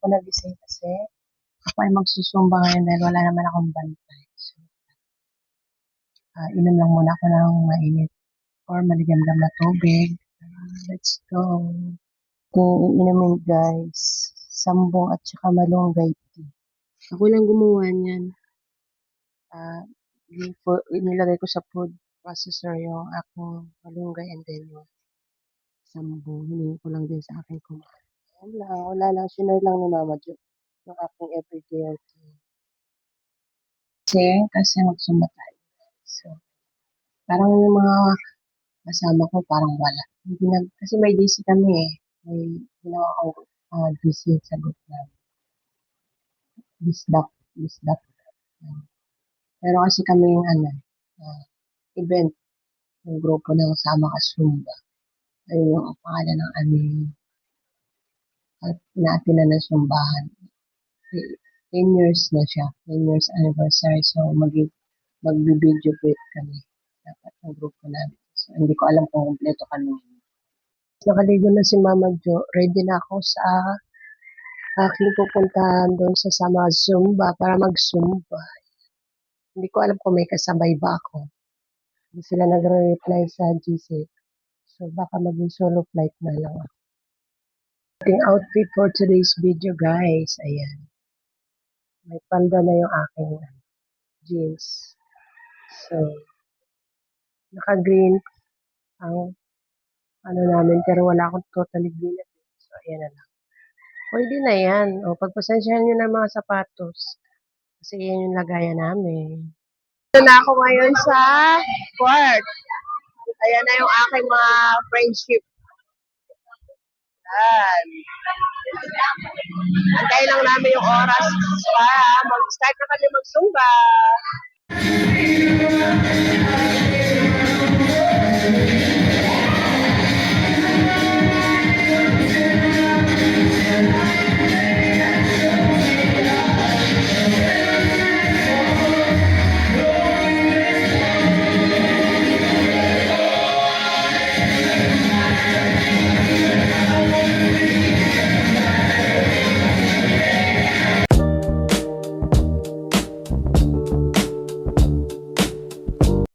ako nagising kasi ako ay magsusumba ngayon dahil wala naman akong bantay. So, inom lang muna ako ng mainit or maligamgam na tubig. Let's go. Kung iinumin guys, sambong at saka malunggay tea. Ako lang gumawa niyan. Nilagay ko sa food processor yung aking malunggay and then yung sambong. Hiningi ko lang din sa aking kumain. Wala lang. Sinare lang ni Mama Jo yung aking everyday routine. Kasi magsumba tayo. So, parang yung mga kasama ko parang wala. Kasi may DC kami eh. May ginawa ko DC sa group na bisdak. Pero kasi kami yung event ng grupo ng Sama Ka Zumba. Ayun yung pangalan ng aming naatinan ng sumbahan. 10 years na siya. 10 years anniversary. So, magbi-video break kami. Dapat ang grupo namin. So, hindi ko alam kung kompleto kami. Nakaligo na si Mama Jo. Ready na ako sa aking pupuntahan doon sa Sama Zumba para mag-zumba. Hindi ko alam kung may kasabay ba ako. Hindi sila nagre-reply sa GC. So, baka maging solo flight na lang ako. Ating outfit for today's video, guys. Ayan. May panda na yung aking jeans. So, naka-green ang namin, pero wala akong totally green. So, ayan na lang. Pwede na yan. O, pagpasensyahan nyo na mga sapatos. Kasi yan yung lagayan namin. Ito na ako ngayon sa court. Ayan na yung aking mga friendship. Yan. Antayin lang namin yung oras para mag-start na kami mag-zumba.